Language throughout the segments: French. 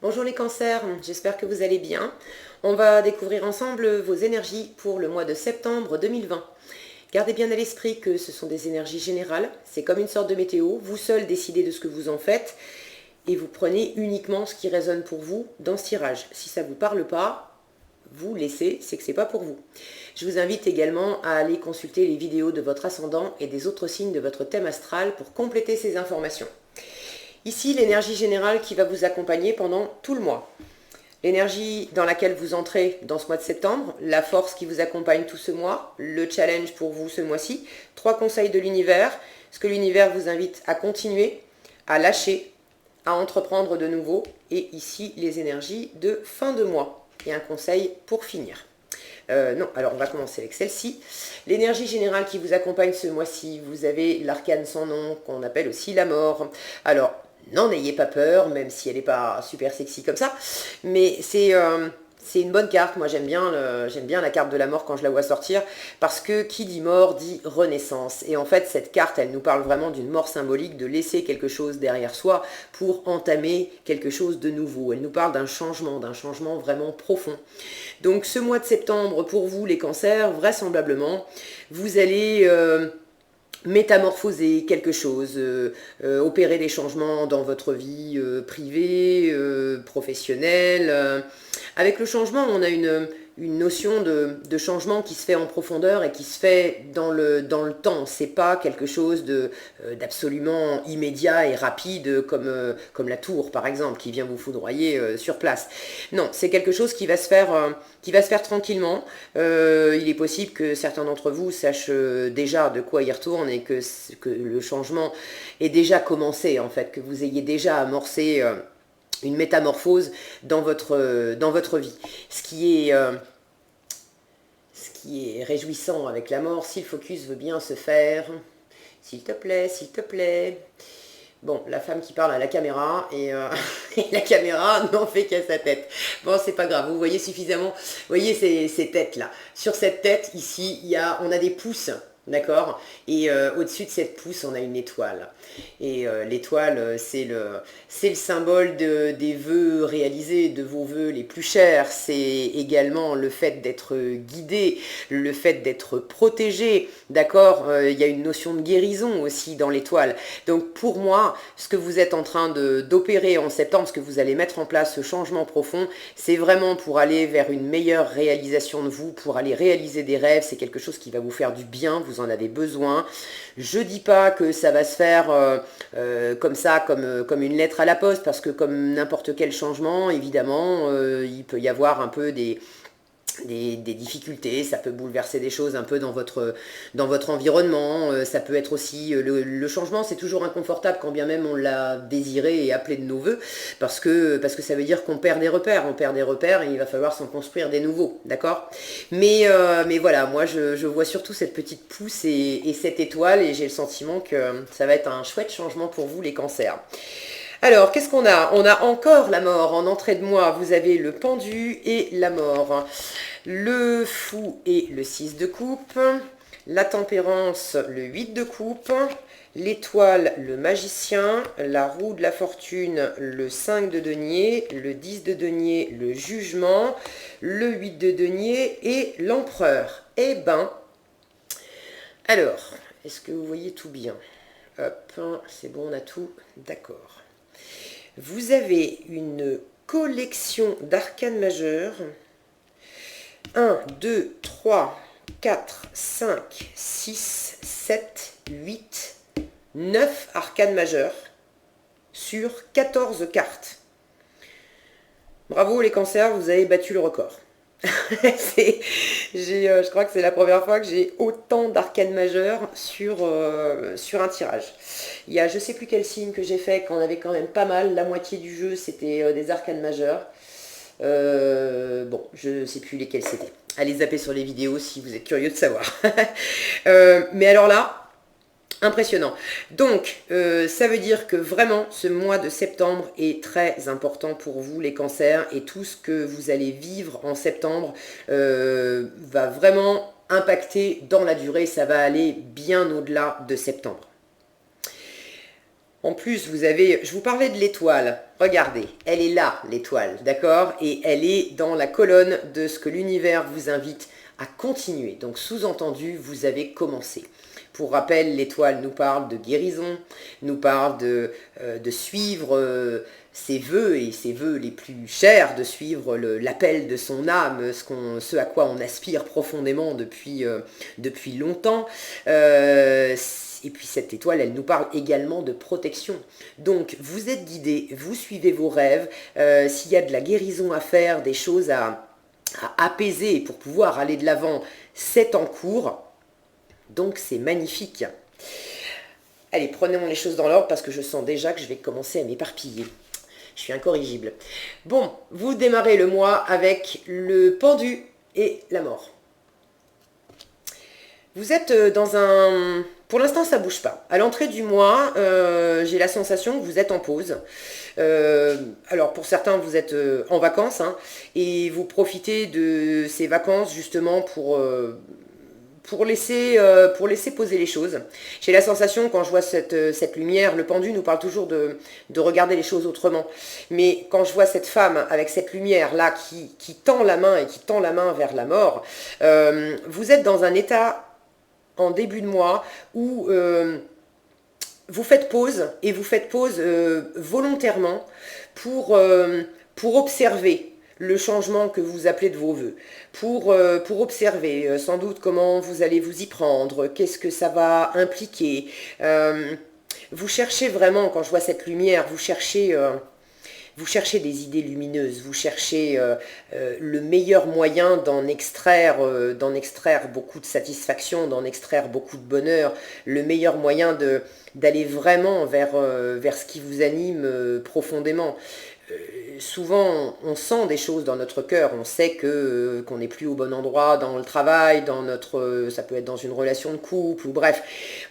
Bonjour les cancers, j'espère que vous allez bien. On va découvrir ensemble vos énergies pour le mois de septembre 2020. Gardez bien à l'esprit que ce sont des énergies générales, c'est comme une sorte de météo, vous seul décidez de ce que vous en faites et vous prenez uniquement ce qui résonne pour vous dans ce tirage. Si ça ne vous parle pas, vous laissez, c'est que ce n'est pas pour vous. Je vous invite également à aller consulter les vidéos de votre ascendant et des autres signes de votre thème astral pour compléter ces informations. Ici, l'énergie générale qui va vous accompagner pendant tout le mois. L'énergie dans laquelle vous entrez dans ce mois de septembre, la force qui vous accompagne tout ce mois, le challenge pour vous ce mois-ci, 3 conseils de l'univers, ce que l'univers vous invite à continuer, à lâcher, à entreprendre de nouveau, et ici les énergies de fin de mois, et un conseil pour finir. Non, alors on va commencer avec celle-ci. L'énergie générale qui vous accompagne ce mois-ci, vous avez l'arcane sans nom, qu'on appelle aussi la mort. Alors, n'en ayez pas peur, même si elle n'est pas super sexy comme ça, mais c'est une bonne carte. Moi j'aime bien la carte de la mort quand je la vois sortir, parce que qui dit mort dit renaissance. Et en fait cette carte, elle nous parle vraiment d'une mort symbolique, de laisser quelque chose derrière soi pour entamer quelque chose de nouveau. Elle nous parle d'un changement vraiment profond. Donc ce mois de septembre, pour vous les cancers, vraisemblablement, vous allez métamorphoser quelque chose, opérer des changements dans votre vie privée, professionnelle. Avec le changement, on a une notion de changement qui se fait en profondeur et qui se fait dans le temps. C'est pas quelque chose d'absolument immédiat et rapide comme la tour, par exemple, qui vient vous foudroyer sur place. Non, c'est quelque chose qui va se faire tranquillement. Il est possible que certains d'entre vous sachent déjà de quoi il retourne et que le changement ait déjà commencé, en fait, que vous ayez déjà amorcé une métamorphose dans votre vie. Ce qui est réjouissant avec la mort, si le focus veut bien se faire, s'il te plaît, s'il te plaît. Bon, la femme qui parle à la caméra et la caméra n'en fait qu'à sa tête. Bon, c'est pas grave, vous voyez suffisamment, vous voyez ces têtes-là. Sur cette tête, ici, on a des pouces, d'accord? Et au-dessus de cette pouce, on a une étoile. Et l'étoile, c'est le symbole des vœux réalisés, de vos vœux les plus chers. C'est également le fait d'être guidé, le fait d'être protégé, d'accord? Il y a une notion de guérison aussi dans l'étoile. Donc pour moi, ce que vous êtes en train d'opérer en septembre, ce que vous allez mettre en place, ce changement profond, c'est vraiment pour aller vers une meilleure réalisation de vous, pour aller réaliser des rêves. C'est quelque chose qui va vous faire du bien, vous en avez besoin. Je dis pas que ça va se faire comme ça, comme une lettre à la poste, parce que comme n'importe quel changement, évidemment, il peut y avoir un peu des difficultés, ça peut bouleverser des choses un peu dans votre environnement, ça peut être aussi, le changement c'est toujours inconfortable quand bien même on l'a désiré et appelé de nos voeux, parce que ça veut dire qu'on perd des repères, et il va falloir s'en construire des nouveaux, d'accord, mais voilà, moi je vois surtout cette petite pousse et cette étoile, et j'ai le sentiment que ça va être un chouette changement pour vous les cancers. Alors, qu'est-ce qu'on a? On a encore la mort. En entrée de mois, vous avez le pendu et la mort. Le fou et le 6 de coupe. La tempérance, le 8 de coupe. L'étoile, le magicien. La roue de la fortune, le 5 de denier. Le 10 de denier, le jugement. Le 8 de denier et l'empereur. Eh ben, alors, est-ce que vous voyez tout bien? Hop, c'est bon, on a tout. D'accord. Vous avez une collection d'arcanes majeures. 1, 2, 3, 4, 5, 6, 7, 8, 9 arcanes majeures sur 14 cartes. Bravo les cancers, vous avez battu le record. Je crois que c'est la première fois que j'ai autant d'arcanes majeures sur un tirage. Il y a je sais plus quel signe que j'ai fait, qu'on avait quand même pas mal, la moitié du jeu c'était des arcanes majeures. Bon, je sais plus lesquels c'était. Allez zapper sur les vidéos si vous êtes curieux de savoir. Mais alors là, impressionnant. Donc, ça veut dire que vraiment, ce mois de septembre est très important pour vous, les cancers, et tout ce que vous allez vivre en septembre va vraiment impacter dans la durée. Ça va aller bien au-delà de septembre. En plus, je vous parlais de l'étoile. Regardez, elle est là, l'étoile, d'accord? Et elle est dans la colonne de ce que l'univers vous invite à continuer. Donc, sous-entendu, vous avez commencé. Pour rappel, l'étoile nous parle de guérison, nous parle de suivre ses vœux et ses vœux les plus chers, de suivre l'appel de son âme, ce à quoi on aspire profondément depuis longtemps. Et puis cette étoile, elle nous parle également de protection. Donc vous êtes guidé, vous suivez vos rêves. S'il y a de la guérison à faire, des choses à apaiser pour pouvoir aller de l'avant, c'est en cours. Donc c'est magnifique. Allez, prenons les choses dans l'ordre parce que je sens déjà que je vais commencer à m'éparpiller. Je suis incorrigible. Bon, vous démarrez le mois avec le pendu et la mort. Vous êtes dans un... Pour l'instant, ça ne bouge pas. À l'entrée du mois, j'ai la sensation que vous êtes en pause. Alors, pour certains, vous êtes en vacances, hein, et vous profitez de ces vacances justement pour laisser poser les choses. J'ai la sensation, quand je vois cette lumière, le pendu nous parle toujours de regarder les choses autrement. Mais quand je vois cette femme avec cette lumière-là qui tend la main et qui tend la main vers la mort, vous êtes dans un état en début de mois où vous faites pause, et vous faites pause volontairement pour observer le changement que vous appelez de vos voeux, pour observer sans doute comment vous allez vous y prendre, qu'est-ce que ça va impliquer. Vous cherchez vraiment, quand je vois cette lumière, vous cherchez des idées lumineuses, vous cherchez le meilleur moyen d'en extraire beaucoup de satisfaction, d'en extraire beaucoup de bonheur, le meilleur moyen d'aller vraiment vers ce qui vous anime profondément. Souvent, on sent des choses dans notre cœur, on sait qu'on n'est plus au bon endroit dans le travail, ça peut être dans une relation de couple, ou bref,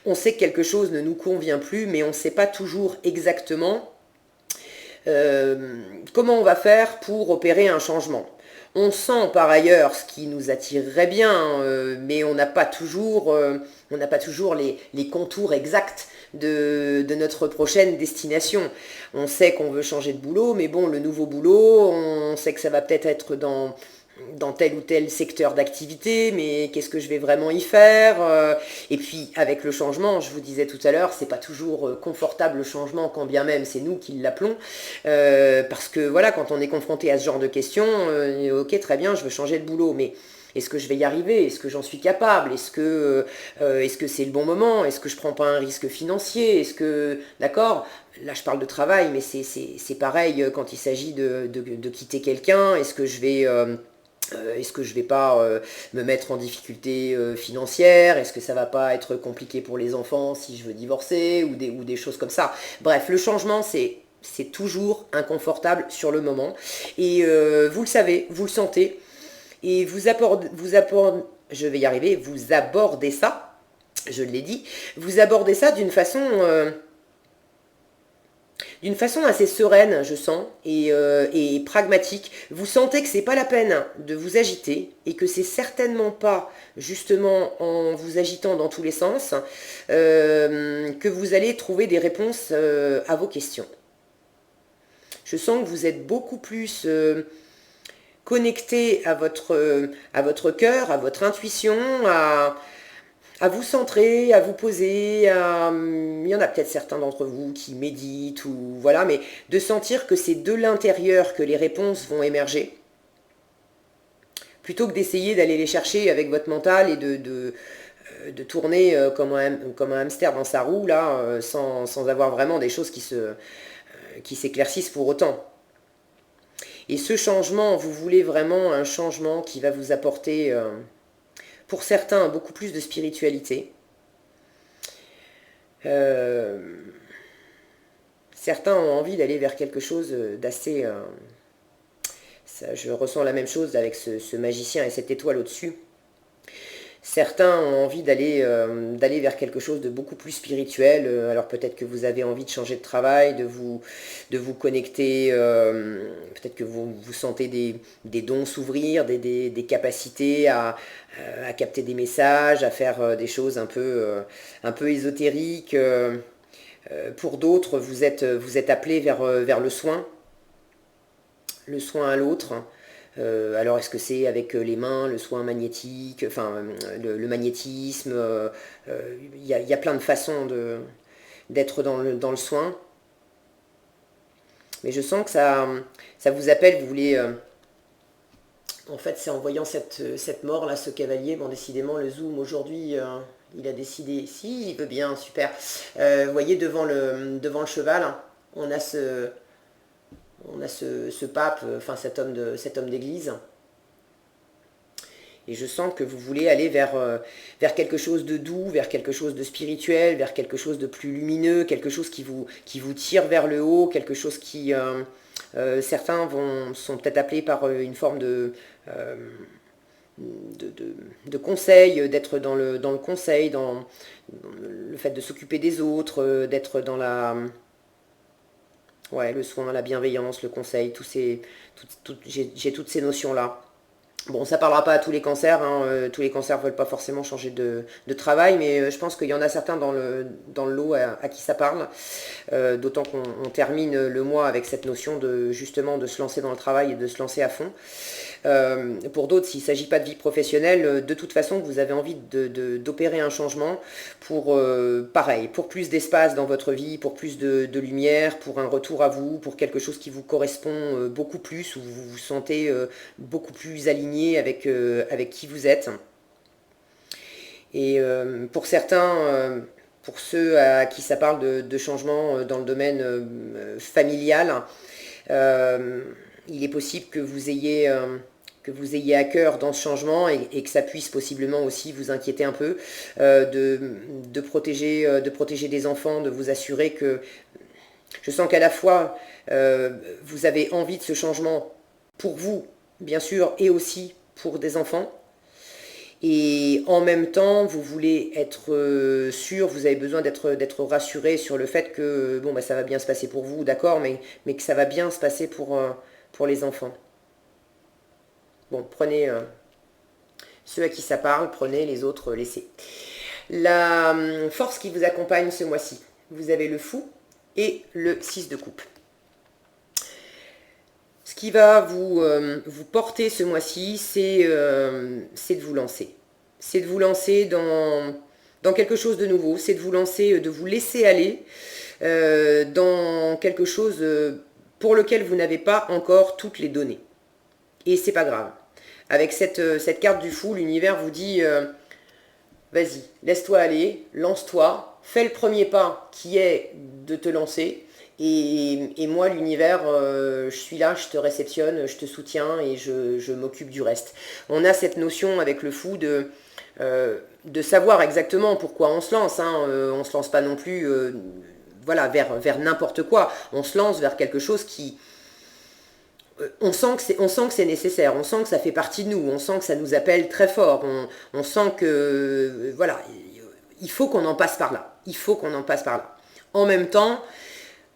on sait que quelque chose ne nous convient plus, mais on ne sait pas toujours exactement comment on va faire pour opérer un changement. On sent par ailleurs ce qui nous attirerait bien, mais on n'a pas toujours, les contours exacts de notre prochaine destination. On sait qu'on veut changer de boulot, mais bon, le nouveau boulot, on sait que ça va peut-être être dans tel ou tel secteur d'activité, mais qu'est-ce que je vais vraiment y faire? Et puis avec le changement, je vous disais tout à l'heure, c'est pas toujours confortable le changement, quand bien même c'est nous qui l'appelons, parce que voilà, quand on est confronté à ce genre de questions, ok, très bien, je veux changer de boulot, mais est-ce que je vais y arriver? Est-ce que j'en suis capable? Est-ce que c'est le bon moment? Est-ce que je prends pas un risque financier? D'accord, là je parle de travail, mais c'est pareil quand il s'agit de quitter quelqu'un. Est-ce que je vais pas me mettre en difficulté financière? Est-ce que ça va pas être compliqué pour les enfants si je veux divorcer ou des choses comme ça? Bref, le changement, c'est toujours inconfortable sur le moment. Et vous le savez, vous le sentez. Et vous abordez ça, je l'ai dit, vous abordez ça d'une façon assez sereine, je sens, et pragmatique. Vous sentez que c'est pas la peine de vous agiter et que c'est certainement pas justement en vous agitant dans tous les sens que vous allez trouver des réponses à vos questions. Je sens que vous êtes beaucoup plus connecté à votre cœur, à votre intuition, à vous centrer, à vous poser. Il y en a peut-être certains d'entre vous qui méditent, ou voilà, mais de sentir que c'est de l'intérieur que les réponses vont émerger, plutôt que d'essayer d'aller les chercher avec votre mental et de tourner comme un hamster dans sa roue, là, sans avoir vraiment des choses qui s'éclaircissent pour autant. Et ce changement, vous voulez vraiment un changement qui va vous apporter, pour certains, beaucoup plus de spiritualité. Certains ont envie d'aller vers quelque chose d'assez... je ressens la même chose avec ce magicien et cette étoile au-dessus. Certains ont envie d'aller vers quelque chose de beaucoup plus spirituel. Alors peut-être que vous avez envie de changer de travail, de vous connecter, peut-être que vous sentez des dons s'ouvrir, des capacités à capter des messages, à faire des choses un peu ésotériques. Pour d'autres, vous êtes appelé vers le soin à l'autre. Alors est-ce que c'est avec les mains, le soin magnétique, enfin le magnétisme, y a plein de façons d'être dans le soin. Mais je sens que ça vous appelle, vous voulez... en fait, c'est en voyant cette mort là, ce cavalier, bon décidément le zoom aujourd'hui, il a décidé, si, il veut bien, super. Vous voyez devant le cheval, hein, on a ce pape, enfin cet homme d'église. Et je sens que vous voulez aller vers quelque chose de doux, vers quelque chose de spirituel, vers quelque chose de plus lumineux, quelque chose qui vous tire vers le haut, quelque chose qui... certains sont peut-être appelés par une forme de conseil, d'être dans le conseil, dans le fait de s'occuper des autres, d'être dans le soin, la bienveillance, le conseil, j'ai toutes ces notions-là. Bon, ça parlera pas à tous les cancers, hein, tous les cancers ne veulent pas forcément changer de travail, mais je pense qu'il y en a certains dans le lot à qui ça parle, d'autant qu'on termine le mois avec cette notion justement de se lancer dans le travail et de se lancer à fond. Pour d'autres, s'il ne s'agit pas de vie professionnelle, de toute façon, vous avez envie d'opérer un changement pour, pareil, pour plus d'espace dans votre vie, pour plus de lumière, pour un retour à vous, pour quelque chose qui vous correspond beaucoup plus, où vous vous sentez beaucoup plus aligné avec qui vous êtes. Et pour certains... pour ceux à qui ça parle de changement dans le domaine familial, il est possible que vous ayez à cœur dans ce changement et que ça puisse possiblement aussi vous inquiéter un peu, de protéger des enfants, de vous assurer que... Je sens qu'à la fois, vous avez envie de ce changement pour vous, bien sûr, et aussi pour des enfants. Et en même temps, vous voulez être sûr, vous avez besoin d'être rassuré sur le fait que bon, bah, ça va bien se passer pour vous, d'accord, mais que ça va bien se passer pour les enfants. Bon, prenez ceux à qui ça parle, prenez les autres, laissez. La force qui vous accompagne ce mois-ci, vous avez le fou et le 6 de coupe. Ce qui va vous porter ce mois-ci, c'est de vous lancer. C'est de vous lancer dans quelque chose de nouveau, c'est de vous lancer, de vous laisser aller dans quelque chose pour lequel vous n'avez pas encore toutes les données. Et c'est pas grave. Avec cette carte du fou, l'univers vous dit vas-y, laisse-toi aller, lance-toi, fais le premier pas qui est de te lancer. Et moi, l'univers, je suis là, je te réceptionne, je te soutiens et je m'occupe du reste. On a cette notion avec le fou de savoir exactement pourquoi on se lance. Hein. On ne se lance pas non plus vers n'importe quoi. On se lance vers quelque chose qui... On sent que c'est nécessaire, on sent que ça fait partie de nous, on sent que ça nous appelle très fort, on sent que... voilà, il faut qu'on en passe par là. Il faut qu'on en passe par là. En même temps...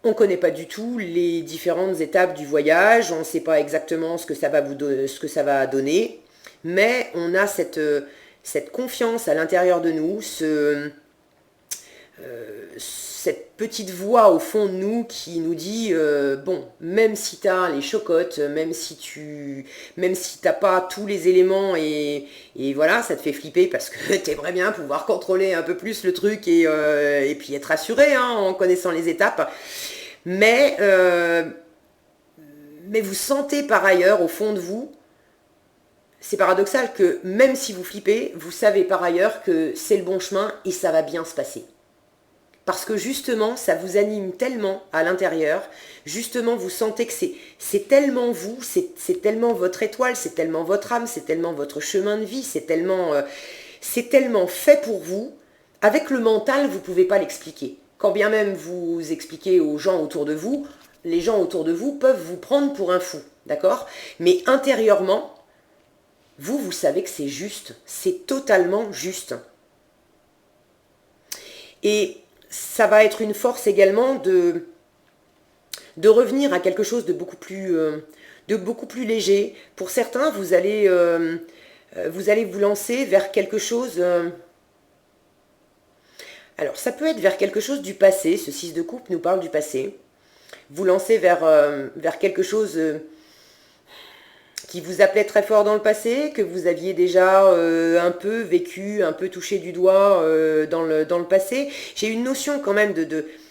On ne connaît pas du tout les différentes étapes du voyage, on ne sait pas exactement ce que ça va donner, mais on a cette confiance à l'intérieur de nous, cette petite voix au fond de nous qui nous dit bon, même si tu as les chocottes, même si t'as pas tous les éléments et voilà, ça te fait flipper parce que t'aimerais bien pouvoir contrôler un peu plus le truc et puis être rassuré hein, en connaissant les étapes. Mais vous sentez par ailleurs au fond de vous, c'est paradoxal que même si vous flippez, vous savez par ailleurs que c'est le bon chemin et ça va bien se passer. Parce que justement, ça vous anime tellement à l'intérieur, justement vous sentez que c'est tellement vous, c'est tellement votre étoile, c'est tellement votre âme, c'est tellement votre chemin de vie, c'est tellement fait pour vous. Avec le mental, vous ne pouvez pas l'expliquer. Quand bien même vous expliquez aux gens autour de vous, les gens autour de vous peuvent vous prendre pour un fou, d'accord? Mais intérieurement, vous savez que c'est juste, c'est totalement juste. Et ça va être une force également de revenir à quelque chose de beaucoup plus léger. Pour certains, vous allez vous lancer vers quelque chose... Alors, ça peut être vers quelque chose du passé. Ce 6 de coupe nous parle du passé. Vous lancez vers quelque chose qui vous appelait très fort dans le passé, que vous aviez déjà un peu vécu, un peu touché du doigt dans le passé. J'ai une notion quand même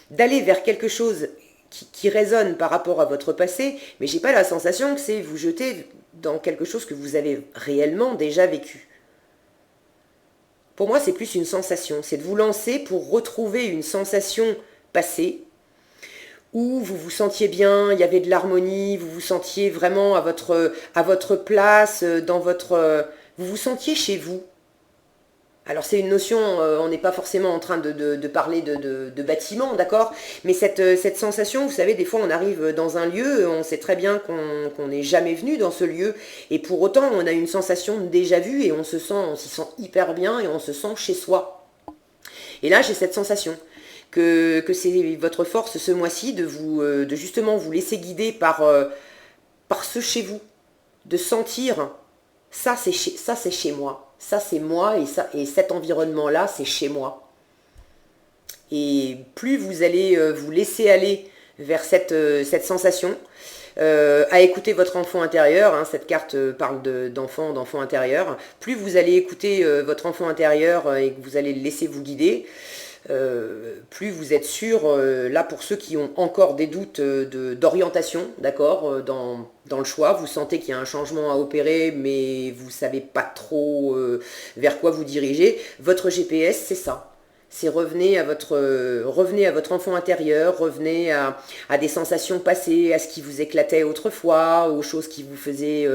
d'aller vers quelque chose qui résonne par rapport à votre passé, mais j'ai pas la sensation que c'est vous jeter dans quelque chose que vous avez réellement déjà vécu. Pour moi, c'est plus une sensation, c'est de vous lancer pour retrouver une sensation passée, où vous vous sentiez bien, il y avait de l'harmonie, vous vous sentiez vraiment à votre place, vous vous sentiez chez vous. Alors c'est une notion, on n'est pas forcément en train de parler de bâtiment, d'accord? Mais cette sensation, vous savez, des fois on arrive dans un lieu, on sait très bien qu'on n'est jamais venu dans ce lieu, et pour autant on a une sensation de déjà vu, et on s'y sent hyper bien, et on se sent chez soi. Et là j'ai cette sensation que c'est votre force ce mois-ci de justement vous laisser guider par ce chez vous, de sentir ça c'est chez moi, ça c'est moi et cet environnement-là c'est chez moi. Et plus vous allez vous laisser aller vers cette sensation, à écouter votre enfant intérieur, hein, cette carte parle d'enfant intérieur, plus vous allez écouter votre enfant intérieur et que vous allez le laisser vous guider, plus vous êtes sûr, là pour ceux qui ont encore des doutes d'orientation, d'accord, dans le choix, vous sentez qu'il y a un changement à opérer, mais vous ne savez pas trop vers quoi vous dirigez, votre GPS c'est ça. C'est revenez à votre enfant intérieur, revenez à des sensations passées, à ce qui vous éclatait autrefois, aux choses qui vous faisaient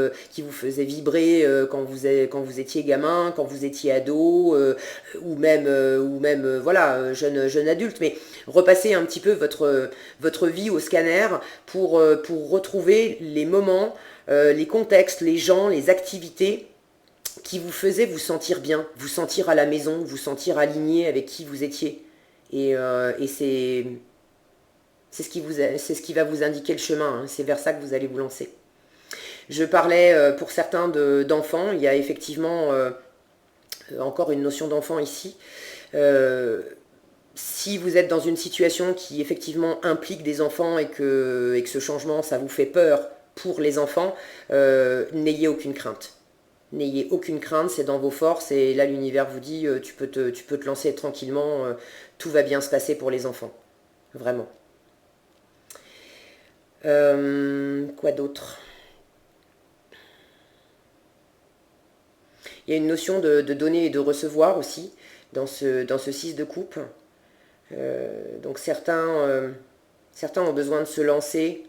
vibrer quand vous étiez gamin, quand vous étiez ado, ou même voilà, jeune adulte. Mais repassez un petit peu votre vie au scanner pour retrouver les moments, les contextes, les gens, les activités qui vous faisait vous sentir bien, vous sentir à la maison, vous sentir aligné avec qui vous étiez. Et c'est ce qui va vous indiquer le chemin, hein. C'est vers ça que vous allez vous lancer. Je parlais pour certains d'enfants, il y a effectivement encore une notion d'enfant ici. Si vous êtes dans une situation qui effectivement implique des enfants et que ce changement, ça vous fait peur pour les enfants, n'ayez aucune crainte. N'ayez aucune crainte, c'est dans vos forces et là l'univers vous dit tu peux te lancer tranquillement, tout va bien se passer pour les enfants. Vraiment. Quoi d'autre? Il y a une notion de donner et de recevoir aussi dans ce 6 de coupe. Donc certains ont besoin de se lancer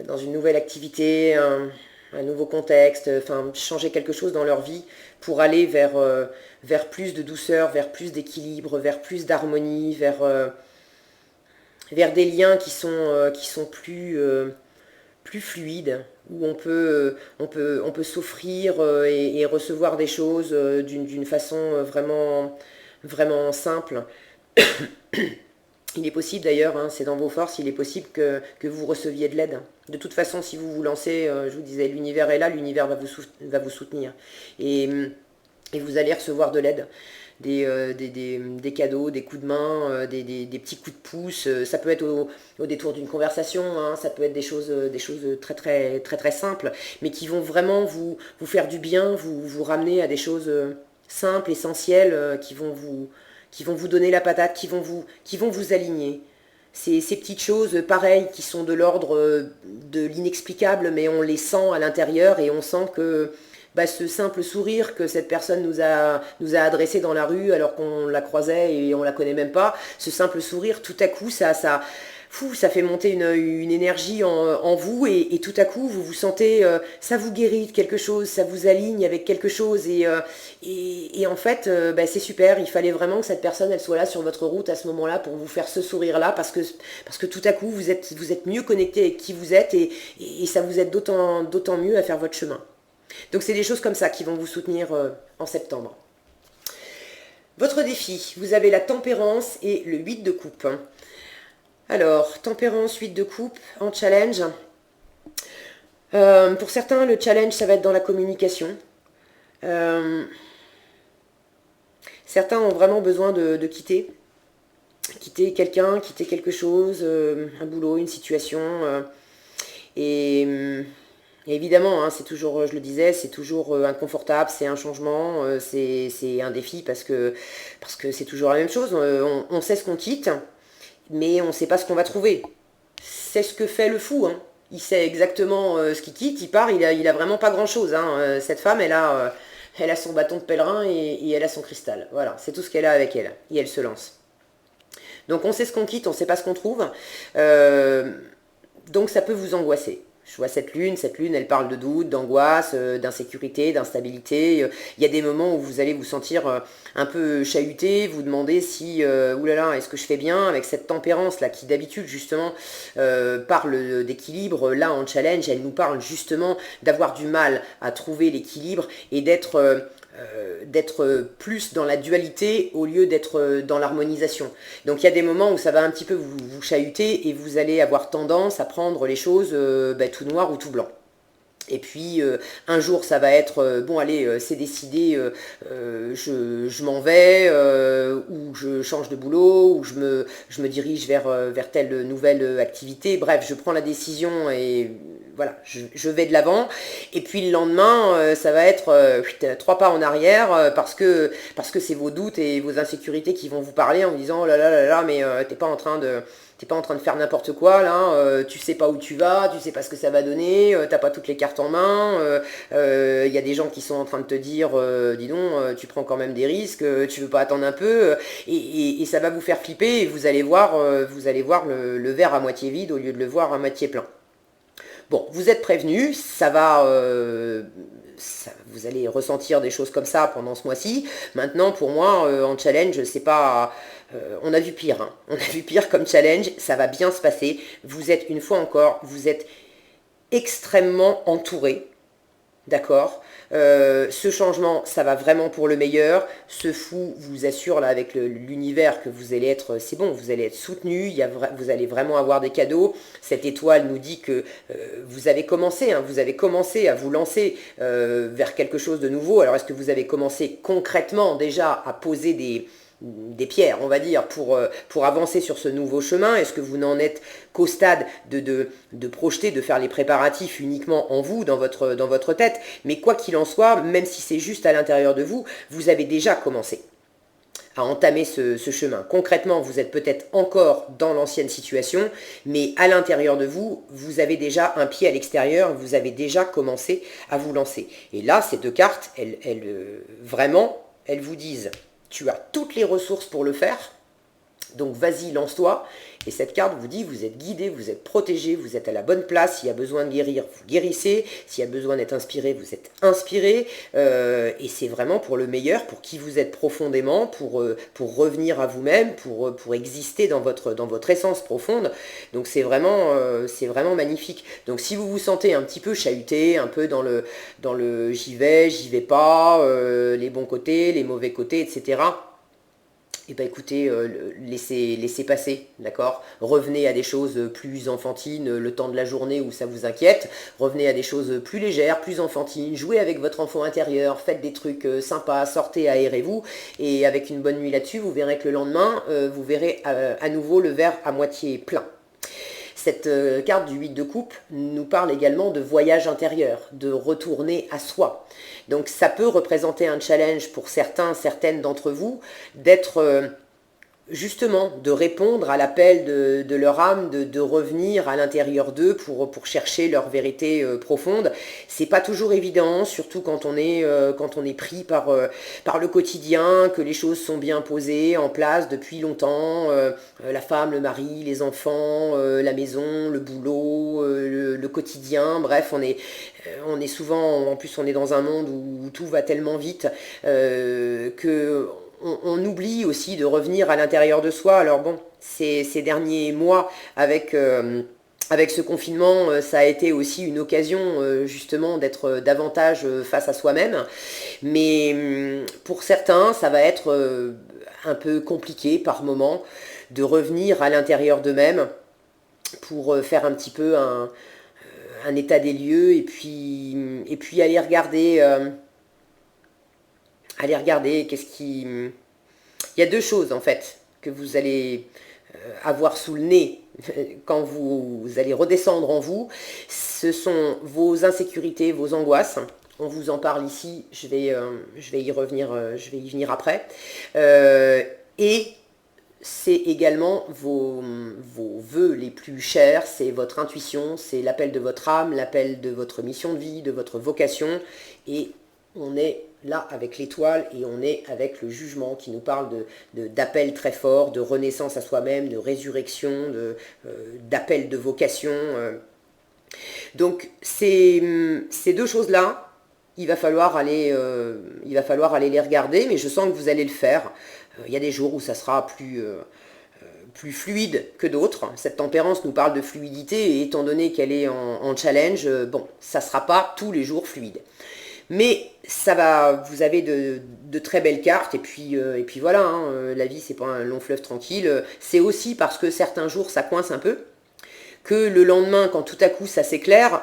dans une nouvelle activité, un nouveau contexte, enfin changer quelque chose dans leur vie pour aller vers plus de douceur, vers plus d'équilibre, vers plus d'harmonie, vers des liens qui sont plus fluides, où on peut s'offrir et recevoir des choses d'une façon vraiment simple. Il est possible d'ailleurs, hein, c'est dans vos forces, il est possible que vous receviez de l'aide. De toute façon, si vous vous lancez, je vous disais, l'univers est là, l'univers va vous soutenir. Et vous allez recevoir de l'aide. Des cadeaux, des coups de main, des petits coups de pouce. Ça peut être au détour d'une conversation, hein, ça peut être des choses très simples, mais qui vont vraiment vous faire du bien, vous ramener à des choses simples, essentielles, qui vont vous donner la patate, qui vont vous aligner. Ces petites choses pareilles qui sont de l'ordre de l'inexplicable, mais on les sent à l'intérieur et on sent que ce simple sourire que cette personne nous a adressé dans la rue alors qu'on la croisait et on la connaît même pas, ce simple sourire, tout à coup, ça fait monter une énergie en vous et tout à coup, vous vous sentez, ça vous guérit de quelque chose, ça vous aligne avec quelque chose et en fait, c'est super, il fallait vraiment que cette personne, elle soit là sur votre route à ce moment-là pour vous faire ce sourire-là parce que tout à coup, vous êtes mieux connecté avec qui vous êtes et ça vous aide d'autant mieux à faire votre chemin. Donc c'est des choses comme ça qui vont vous soutenir en septembre. Votre défi, vous avez la tempérance et le 8 de coupe. Alors, tempérance, 8 de coupe en challenge. Pour certains, le challenge, ça va être dans la communication. Certains ont vraiment besoin de quitter. Quitter quelqu'un, quitter quelque chose, un boulot, une situation. Et, et évidemment, hein, c'est toujours, je le disais, c'est toujours inconfortable, c'est un changement, c'est un défi parce que c'est toujours la même chose. On sait ce qu'on quitte, mais on ne sait pas ce qu'on va trouver. C'est ce que fait le fou, hein. Il sait exactement ce qu'il quitte, il part, il a vraiment pas grand-chose, hein. Cette femme, elle a son bâton de pèlerin et elle a son cristal. Voilà, c'est tout ce qu'elle a avec elle. Et elle se lance. Donc on sait ce qu'on quitte, on ne sait pas ce qu'on trouve. Euh, donc ça peut vous angoisser. Je vois cette lune, elle parle de doute, d'angoisse, d'insécurité, d'instabilité. Il y a des moments où vous allez vous sentir un peu chahuté, vous demandez si, oulala, est-ce que je fais bien avec cette tempérance là qui d'habitude justement parle d'équilibre. Là en challenge, elle nous parle justement d'avoir du mal à trouver l'équilibre et d'être plus dans la dualité au lieu d'être dans l'harmonisation. Donc il y a des moments où ça va un petit peu vous chahuter et vous allez avoir tendance à prendre les choses tout noir ou tout blanc. Et puis un jour ça va être bon allez c'est décidé, je m'en vais, ou je change de boulot, ou je me dirige vers telle nouvelle activité. Bref, je prends la décision et voilà, je vais de l'avant. Et puis le lendemain, ça va être 3 pas en arrière parce que c'est vos doutes et vos insécurités qui vont vous parler en vous disant oh là là là là, mais t'es pas en train de faire n'importe quoi là, tu sais pas où tu vas, tu sais pas ce que ça va donner, t'as pas toutes les cartes en main, y a des gens qui sont en train de te dire dis donc, tu prends quand même des risques, tu veux pas attendre un peu, et ça va vous faire flipper et vous allez voir le verre à moitié vide au lieu de le voir à moitié plein. Bon, vous êtes prévenus, vous allez ressentir des choses comme ça pendant ce mois-ci. Maintenant, pour moi, en challenge, c'est pas, on a vu pire, hein. On a vu pire comme challenge. Ça va bien se passer. Vous êtes une fois encore, vous êtes extrêmement entouré. D'accord. Ce changement, ça va vraiment pour le meilleur. Ce fou vous assure là avec l'univers que vous allez être, c'est bon, vous allez être soutenu. Vous allez vraiment avoir des cadeaux. Cette étoile nous dit que vous avez commencé, hein, vous avez commencé à vous lancer vers quelque chose de nouveau. Alors est-ce que vous avez commencé concrètement déjà à poser des pierres, on va dire, pour avancer sur ce nouveau chemin? Est-ce que vous n'en êtes qu'au stade de projeter, de faire les préparatifs uniquement en vous, dans votre tête? Mais quoi qu'il en soit, même si c'est juste à l'intérieur de vous, vous avez déjà commencé à entamer ce chemin. Concrètement, vous êtes peut-être encore dans l'ancienne situation, mais à l'intérieur de vous, vous avez déjà un pied à l'extérieur, vous avez déjà commencé à vous lancer. Et là, ces 2 cartes, vraiment, elles vous disent tu as toutes les ressources pour le faire, donc vas-y, lance-toi. Et cette carte vous dit, vous êtes guidé, vous êtes protégé, vous êtes à la bonne place. S'il y a besoin de guérir, vous guérissez. S'il y a besoin d'être inspiré, vous êtes inspiré. Et c'est vraiment pour le meilleur, pour qui vous êtes profondément, pour revenir à vous-même, pour exister dans votre essence profonde. Donc c'est vraiment magnifique. Donc si vous vous sentez un petit peu chahuté, un peu dans le j'y vais pas, les bons côtés, les mauvais côtés, etc., eh bien écoutez, laissez passer, d'accord? Revenez à des choses plus enfantines le temps de la journée où ça vous inquiète. Revenez à des choses plus légères, plus enfantines. Jouez avec votre enfant intérieur, faites des trucs sympas, sortez, aérez-vous. Et avec une bonne nuit là-dessus, vous verrez que le lendemain, vous verrez à nouveau le verre à moitié plein. Cette carte du 8 de coupe nous parle également de voyage intérieur, de retourner à soi. Donc ça peut représenter un challenge pour certaines d'entre vous, d'être justement, de répondre à l'appel de leur âme, de revenir à l'intérieur d'eux pour chercher leur vérité profonde. C'est pas toujours évident, surtout quand on est pris par le quotidien, que les choses sont bien posées, en place depuis longtemps, la femme, le mari, les enfants, la maison, le boulot, le quotidien, bref, on est souvent, en plus on est dans un monde où tout va tellement vite que on oublie aussi de revenir à l'intérieur de soi. Alors bon, ces derniers mois avec ce confinement, ça a été aussi une occasion justement d'être davantage face à soi-même. Mais pour certains, ça va être un peu compliqué par moment de revenir à l'intérieur d'eux-mêmes pour faire un petit peu un état des lieux et puis aller regarder qu'est-ce qui il y a deux choses en fait que vous allez avoir sous le nez quand vous allez redescendre en vous. Ce sont vos insécurités, vos angoisses. On vous en parle ici, je vais y revenir, je vais y venir après. Et c'est également vos vœux les plus chers, c'est votre intuition, c'est l'appel de votre âme, l'appel de votre mission de vie, de votre vocation. Et on est là avec l'étoile et on est avec le jugement qui nous parle d'appel très fort, de renaissance à soi-même, de résurrection, d'appel de vocation. Donc ces deux choses-là, il va falloir aller les regarder, mais je sens que vous allez le faire. Il y a des jours où ça sera plus fluide que d'autres. Cette tempérance nous parle de fluidité, et étant donné qu'elle est en challenge, bon, ça ne sera pas tous les jours fluide. Mais ça va, vous avez de très belles cartes, et puis voilà, hein, la vie c'est pas un long fleuve tranquille. C'est aussi parce que certains jours ça coince un peu, que le lendemain, quand tout à coup ça s'éclaire,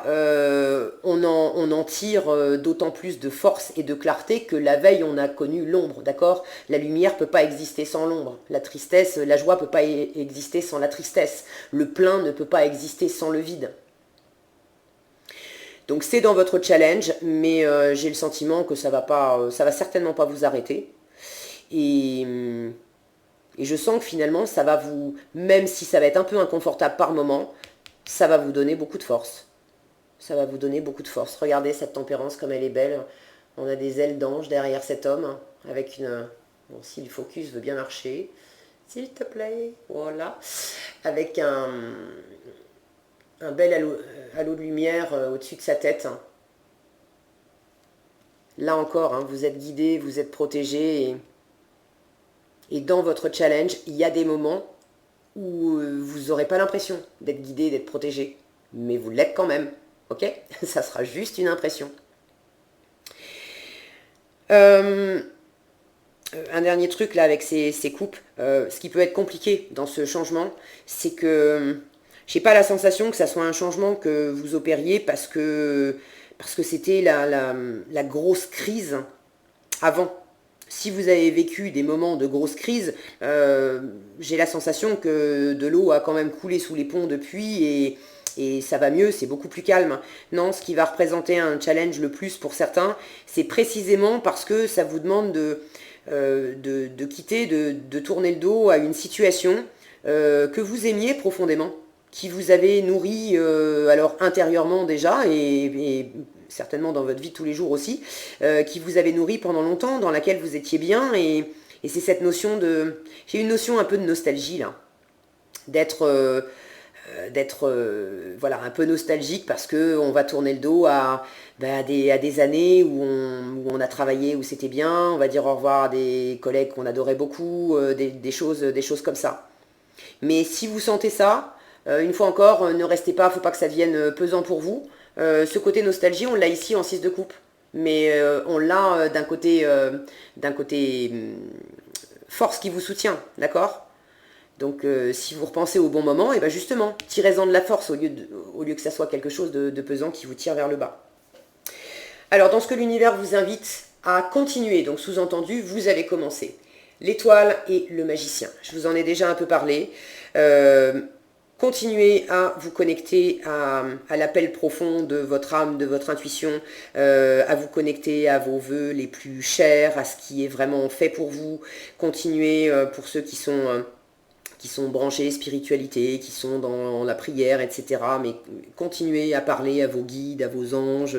on en tire d'autant plus de force et de clarté que la veille on a connu l'ombre, d'accord? La lumière ne peut pas exister sans l'ombre, la tristesse, la joie ne peut pas exister sans la tristesse, le plein ne peut pas exister sans le vide. Donc c'est dans votre challenge, mais j'ai le sentiment que ça va certainement pas vous arrêter. Et je sens que finalement, ça va vous, même si ça va être un peu inconfortable par moment, ça va vous donner beaucoup de force. Ça va vous donner beaucoup de force. Regardez cette tempérance comme elle est belle. On a des ailes d'ange derrière cet homme, avec une... Bon, si le focus veut bien marcher, s'il te plaît, voilà. Avec un bel halo de lumière au-dessus de sa tête. Là encore, hein, vous êtes guidé, vous êtes protégé. Et dans votre challenge, il y a des moments où vous n'aurez pas l'impression d'être guidé, d'être protégé. Mais vous l'êtes quand même. Ok? Ça sera juste une impression. Un dernier truc là avec ces coupes. Ce qui peut être compliqué dans ce changement, c'est que j'ai pas la sensation que ça soit un changement que vous opériez parce que c'était la grosse crise avant. Si vous avez vécu des moments de grosse crise, j'ai la sensation que de l'eau a quand même coulé sous les ponts depuis et ça va mieux, c'est beaucoup plus calme. Non, ce qui va représenter un challenge le plus pour certains, c'est précisément parce que ça vous demande de quitter, de tourner le dos à une situation que vous aimiez profondément, qui vous avait nourri alors intérieurement déjà et certainement dans votre vie de tous les jours aussi, qui vous avait nourri pendant longtemps, dans laquelle vous étiez bien, et c'est cette notion de... J'ai une notion un peu de nostalgie là, d'être voilà, un peu nostalgique parce qu'on va tourner le dos à des années où on a travaillé, où c'était bien, on va dire au revoir à des collègues qu'on adorait beaucoup, des choses comme ça. Mais si vous sentez ça, une fois encore, ne restez pas, faut pas que ça devienne pesant pour vous. Ce côté nostalgie, on l'a ici en 6 de coupe. Mais on l'a d'un côté force qui vous soutient, d'accord? Donc si vous repensez au bon moment, et bien justement, tirez-en de la force au lieu que ça soit quelque chose de pesant qui vous tire vers le bas. Alors dans ce que l'univers vous invite à continuer, donc sous-entendu, vous allez commencer. L'étoile et le magicien. Je vous en ai déjà un peu parlé. Continuez à vous connecter à l'appel profond de votre âme, de votre intuition, à vous connecter à vos vœux les plus chers, à ce qui est vraiment fait pour vous. Continuez pour ceux qui sont branchés spiritualité, qui sont dans la prière, etc. Mais continuez à parler à vos guides, à vos anges,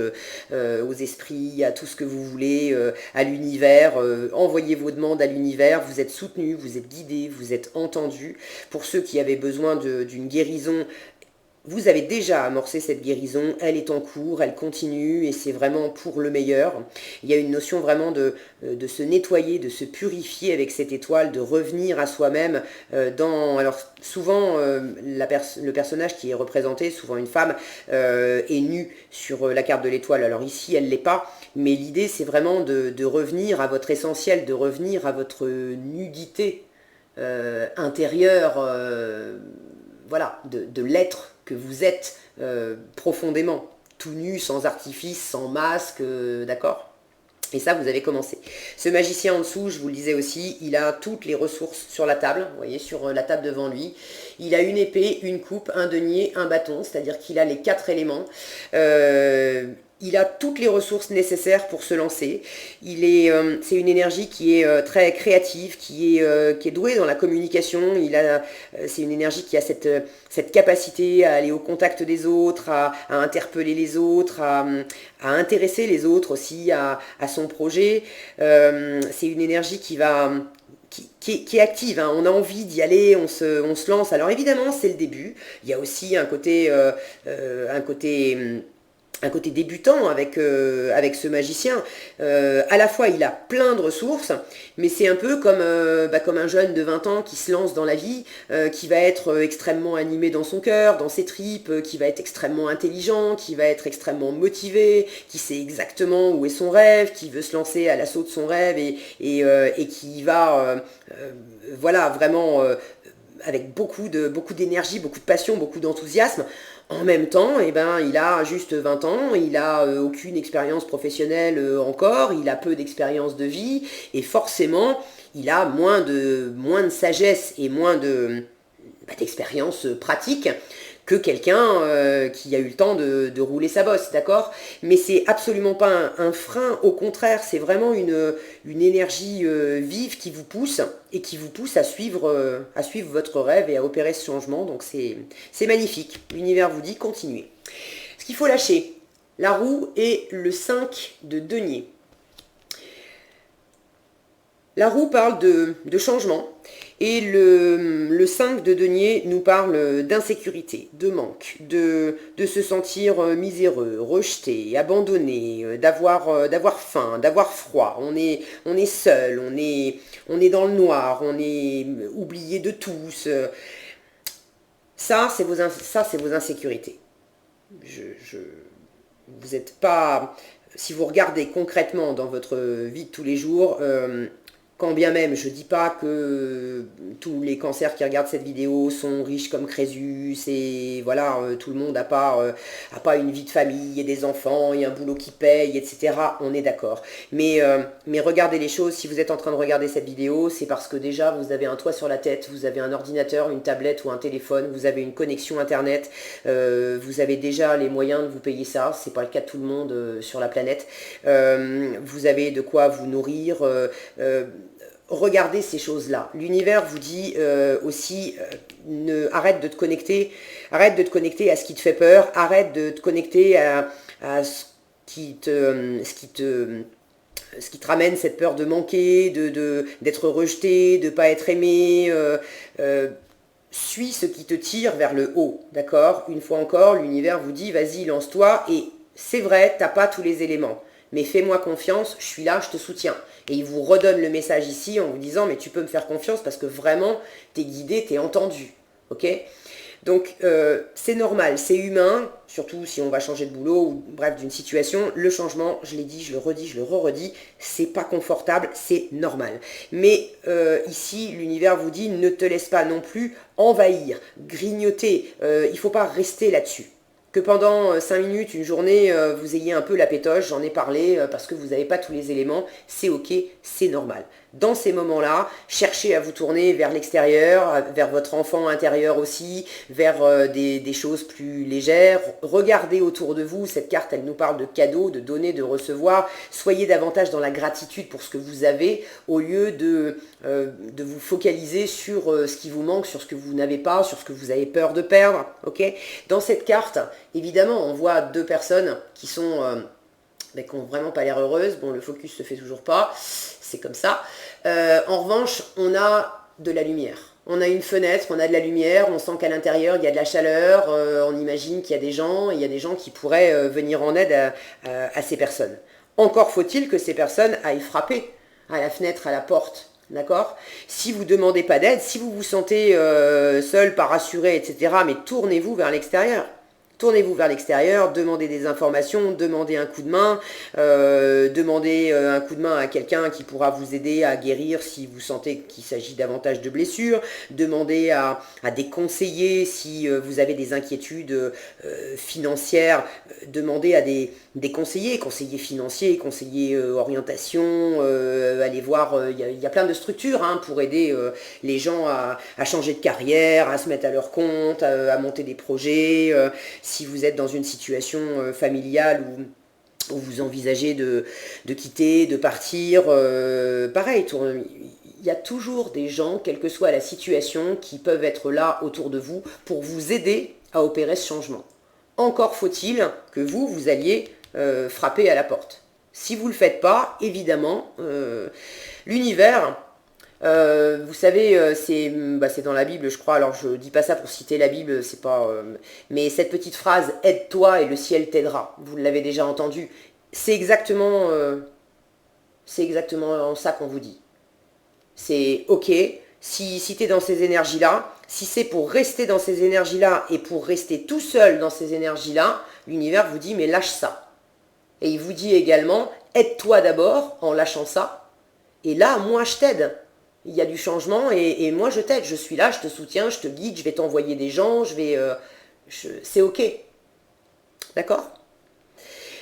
aux esprits, à tout ce que vous voulez, à l'univers. Envoyez vos demandes à l'univers, vous êtes soutenus, vous êtes guidés, vous êtes entendus. Pour ceux qui avaient besoin d'une guérison, vous avez déjà amorcé cette guérison, elle est en cours, elle continue et c'est vraiment pour le meilleur. Il y a une notion vraiment de se nettoyer, de se purifier avec cette étoile, de revenir à soi-même alors souvent, le personnage qui est représenté, souvent une femme, est nue sur la carte de l'étoile. Alors ici, elle ne l'est pas, mais l'idée c'est vraiment de revenir à votre essentiel, de revenir à votre nudité intérieure, voilà, de l'être que vous êtes profondément, tout nu, sans artifice, sans masque, d'accord? Et ça, vous avez commencé. Ce magicien en dessous, je vous le disais aussi, il a toutes les ressources sur la table, vous voyez, sur la table devant lui. Il a une épée, une coupe, un denier, un bâton, c'est-à-dire qu'il a les 4 éléments. Il a toutes les ressources nécessaires pour se lancer. C'est une énergie qui est très créative, qui est douée dans la communication. C'est une énergie qui a cette capacité à aller au contact des autres, à interpeller les autres, à intéresser les autres aussi à son projet. C'est une énergie qui est active, hein. On a envie d'y aller, on se lance. Alors évidemment, c'est le début. Il y a aussi un côté débutant avec ce magicien. À la fois, il a plein de ressources, mais c'est un peu comme un jeune de 20 ans qui se lance dans la vie, qui va être extrêmement animé dans son cœur, dans ses tripes, qui va être extrêmement intelligent, qui va être extrêmement motivé, qui sait exactement où est son rêve, qui veut se lancer à l'assaut de son rêve et qui va voilà, vraiment avec beaucoup d'énergie, beaucoup de passion, beaucoup d'enthousiasme. En même temps, eh ben, il a juste 20 ans, il n'a aucune expérience professionnelle encore, il a peu d'expérience de vie, et forcément, il a moins de sagesse et moins d'expérience pratique que quelqu'un qui a eu le temps de rouler sa bosse, d'accord? Mais c'est absolument pas un frein, au contraire, c'est vraiment une énergie vive qui vous pousse et qui vous pousse à suivre votre rêve et à opérer ce changement. Donc c'est magnifique. L'univers vous dit continuez. Ce qu'il faut lâcher, la roue et le 5 de denier. La roue parle de changement et le 5 de denier nous parle d'insécurité, de manque, de se sentir miséreux, rejeté, abandonné, d'avoir faim, d'avoir froid. On est seul, on est dans le noir, on est oublié de tous. Ça, c'est vos insécurités. Vous n'êtes pas... Si vous regardez concrètement dans votre vie de tous les jours... Quand bien même, je ne dis pas que tous les cancers qui regardent cette vidéo sont riches comme Crésus, et voilà, tout le monde n'a pas une vie de famille, et des enfants, et un boulot qui paye, etc. On est d'accord. Mais regardez les choses, si vous êtes en train de regarder cette vidéo, c'est parce que déjà vous avez un toit sur la tête, vous avez un ordinateur, une tablette ou un téléphone, vous avez une connexion internet, vous avez déjà les moyens de vous payer ça, c'est pas le cas de tout le monde sur la planète. Vous avez de quoi vous nourrir, regardez ces choses-là. L'univers vous dit aussi, arrête de te connecter à ce qui te fait peur, arrête de te connecter à ce qui te ramène cette peur de manquer, d'être rejeté, de ne pas être aimé. Suis ce qui te tire vers le haut, d'accord? Une fois encore, l'univers vous dit, vas-y, lance-toi, et c'est vrai, t'as pas tous les éléments. Mais fais-moi confiance, je suis là, je te soutiens. Et il vous redonne le message ici en vous disant, mais tu peux me faire confiance parce que vraiment, t'es guidé, t'es entendu. Ok? Donc, c'est normal, c'est humain, surtout si on va changer de boulot ou bref, d'une situation. Le changement, je l'ai dit, je le redis, je le re-redis, c'est pas confortable, c'est normal. Mais ici, l'univers vous dit, ne te laisse pas non plus envahir, grignoter. Il ne faut pas rester là-dessus. Que pendant 5 minutes, une journée, vous ayez un peu la pétoche, j'en ai parlé, parce que vous n'avez pas tous les éléments, c'est ok, c'est normal. Dans ces moments-là, cherchez à vous tourner vers l'extérieur, vers votre enfant intérieur aussi, vers des choses plus légères. Regardez autour de vous, cette carte, elle nous parle de cadeaux, de donner, de recevoir. Soyez davantage dans la gratitude pour ce que vous avez, au lieu de vous focaliser sur ce qui vous manque, sur ce que vous n'avez pas, sur ce que vous avez peur de perdre. Okay, dans cette carte, évidemment, on voit 2 personnes qui n'ont vraiment pas l'air heureuses. Bon, le focus se fait toujours pas, c'est comme ça. En revanche, on a de la lumière. On a une fenêtre, on a de la lumière, on sent qu'à l'intérieur, il y a de la chaleur, on imagine qu'il y a des gens, et il y a des gens qui pourraient venir en aide à ces personnes. Encore faut-il que ces personnes aillent frapper à la fenêtre, à la porte. D'accord? Si vous ne demandez pas d'aide, si vous vous sentez seul, pas rassuré, etc., mais tournez-vous vers l'extérieur. Tournez-vous vers l'extérieur, demandez des informations, demandez un coup de main, demandez un coup de main à quelqu'un qui pourra vous aider à guérir si vous sentez qu'il s'agit davantage de blessures, demandez à des conseillers si vous avez des inquiétudes financières, demandez à des conseillers financiers, conseillers orientation, allez voir, il y a plein de structures pour aider les gens à changer de carrière, à se mettre à leur compte, à monter des projets. Si vous êtes dans une situation familiale où vous envisagez de quitter, de partir, pareil, il y a toujours des gens, quelle que soit la situation, qui peuvent être là autour de vous pour vous aider à opérer ce changement. Encore faut-il que vous alliez frapper à la porte. Si vous ne le faites pas, évidemment, l'univers... vous savez, c'est dans la Bible, je crois. Alors, je dis pas ça pour citer la Bible, c'est pas. Mais cette petite phrase aide-toi et le ciel t'aidera. Vous l'avez déjà entendu. C'est exactement ça qu'on vous dit. C'est ok. Si tu es dans ces énergies-là, si c'est pour rester dans ces énergies-là et pour rester tout seul dans ces énergies-là, l'univers vous dit mais lâche ça. Et il vous dit également aide-toi d'abord en lâchant ça. Et là, moi, je t'aide. Il y a du changement et moi je t'aide, je suis là, je te soutiens, je te guide, je vais t'envoyer des gens, c'est ok. D'accord?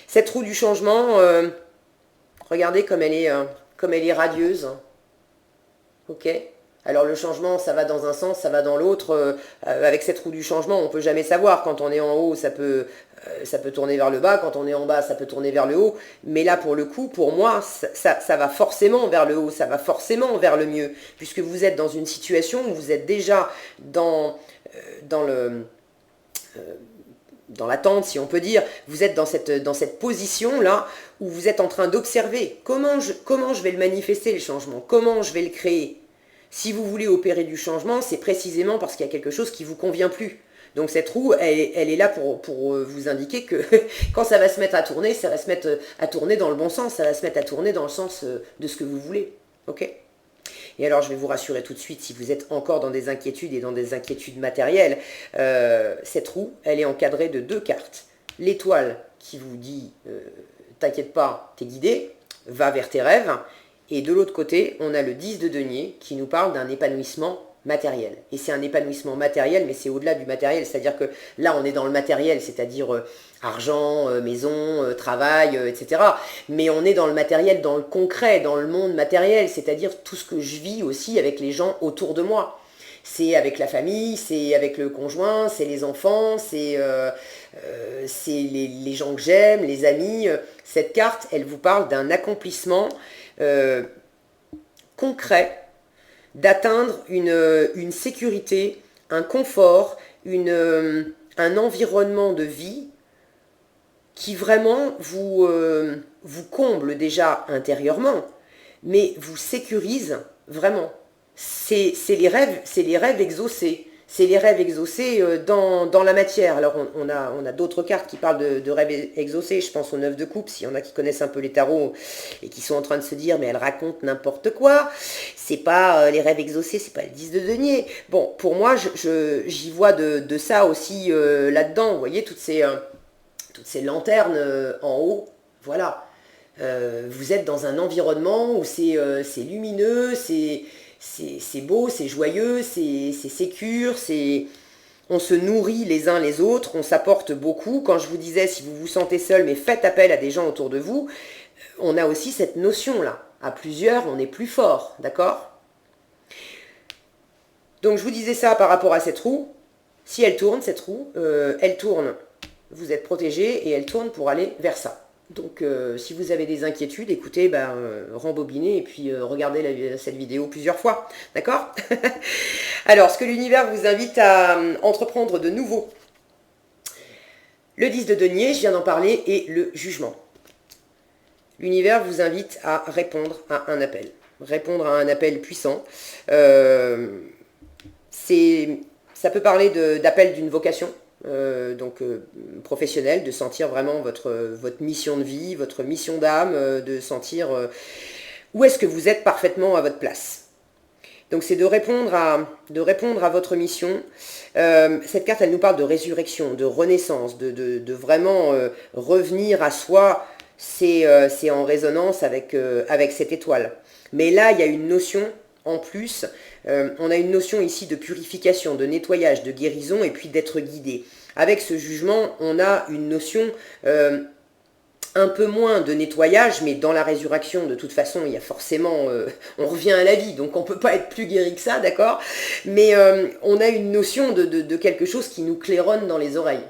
Cette roue du changement, regardez comme elle est radieuse. Ok? Alors le changement, ça va dans un sens, ça va dans l'autre. Avec cette roue du changement, on ne peut jamais savoir. Quand on est en haut, ça peut tourner vers le bas. Quand on est en bas, ça peut tourner vers le haut. Mais là, pour le coup, pour moi, ça va forcément vers le haut. Ça va forcément vers le mieux. Puisque vous êtes dans une situation où vous êtes déjà dans l'attente, si on peut dire. Vous êtes dans cette position-là où vous êtes en train d'observer comment je vais le manifester, le changement. Comment je vais le créer. Si vous voulez opérer du changement, c'est précisément parce qu'il y a quelque chose qui ne vous convient plus. Donc cette roue, elle est là pour vous indiquer que quand ça va se mettre à tourner, ça va se mettre à tourner dans le bon sens, ça va se mettre à tourner dans le sens de ce que vous voulez. Ok ? Et alors je vais vous rassurer tout de suite, si vous êtes encore dans des inquiétudes et dans des inquiétudes matérielles, cette roue, elle est encadrée de 2 cartes. L'étoile qui vous dit t'inquiète pas, t'es guidé, va vers tes rêves. Et de l'autre côté, on a le 10 de denier qui nous parle d'un épanouissement matériel. Et c'est un épanouissement matériel, mais c'est au-delà du matériel. C'est-à-dire que là, on est dans le matériel, c'est-à-dire argent, maison, travail, etc. Mais on est dans le matériel, dans le concret, dans le monde matériel, c'est-à-dire tout ce que je vis aussi avec les gens autour de moi. C'est avec la famille, c'est avec le conjoint, c'est les enfants, c'est les gens que j'aime, les amis. Cette carte, elle vous parle d'un accomplissement concret, d'atteindre une sécurité, un confort, un environnement de vie qui vraiment vous comble déjà intérieurement, mais vous sécurise vraiment. C'est les rêves exaucés. C'est les rêves exaucés dans la matière. Alors on a d'autres cartes qui parlent de rêves exaucés. Je pense aux 9 de coupe, s'il y en a qui connaissent un peu les tarots et qui sont en train de se dire mais elle raconte n'importe quoi. C'est pas les rêves exaucés, c'est pas le 10 de denier. Bon, pour moi, j'y vois de ça aussi là-dedans. Vous voyez toutes ces lanternes en haut. Voilà. Vous êtes dans un environnement où c'est lumineux, c'est beau, c'est joyeux, c'est sécure, on se nourrit les uns les autres, on s'apporte beaucoup. Quand je vous disais, si vous vous sentez seul, mais faites appel à des gens autour de vous, on a aussi cette notion-là. À plusieurs, on est plus fort, d'accord ? Donc je vous disais ça par rapport à cette roue. Si elle tourne, cette roue, elle tourne, vous êtes protégé, et elle tourne pour aller vers ça. Donc si vous avez des inquiétudes, écoutez, rembobinez et puis regardez cette vidéo plusieurs fois, d'accord? Alors, ce que l'univers vous invite à entreprendre de nouveau. Le 10 de denier, je viens d'en parler, et le jugement. L'univers vous invite à répondre à un appel. Répondre à un appel puissant. Ça peut parler d'appel d'une vocation. Professionnel, de sentir vraiment votre mission de vie, votre mission d'âme, de sentir où est-ce que vous êtes parfaitement à votre place. Donc c'est de répondre à votre mission. Cette carte, elle nous parle de résurrection, de renaissance, de vraiment revenir à soi. C'est en résonance avec cette étoile. Mais là, il y a une notion en plus. On a une notion ici de purification, de nettoyage, de guérison et puis d'être guidé. Avec ce jugement, on a une notion un peu moins de nettoyage, mais dans la résurrection, de toute façon, il y a forcément, on revient à la vie, donc on ne peut pas être plus guéri que ça, d'accord? Mais on a une notion de quelque chose qui nous claironne dans les oreilles,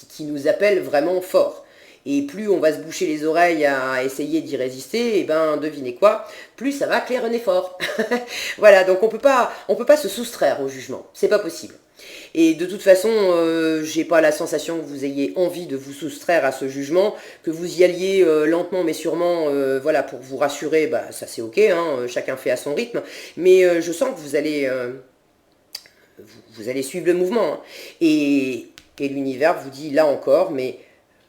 qui nous appelle vraiment fort. Et plus on va se boucher les oreilles à essayer d'y résister, et ben devinez quoi, plus ça va claironner fort. Voilà, donc on peut pas se soustraire au jugement, c'est pas possible. Et de toute façon, j'ai pas la sensation que vous ayez envie de vous soustraire à ce jugement, que vous y alliez lentement mais sûrement, voilà, pour vous rassurer, bah ça c'est ok, hein, chacun fait à son rythme, mais je sens que vous allez suivre le mouvement, hein. Et l'univers vous dit là encore, mais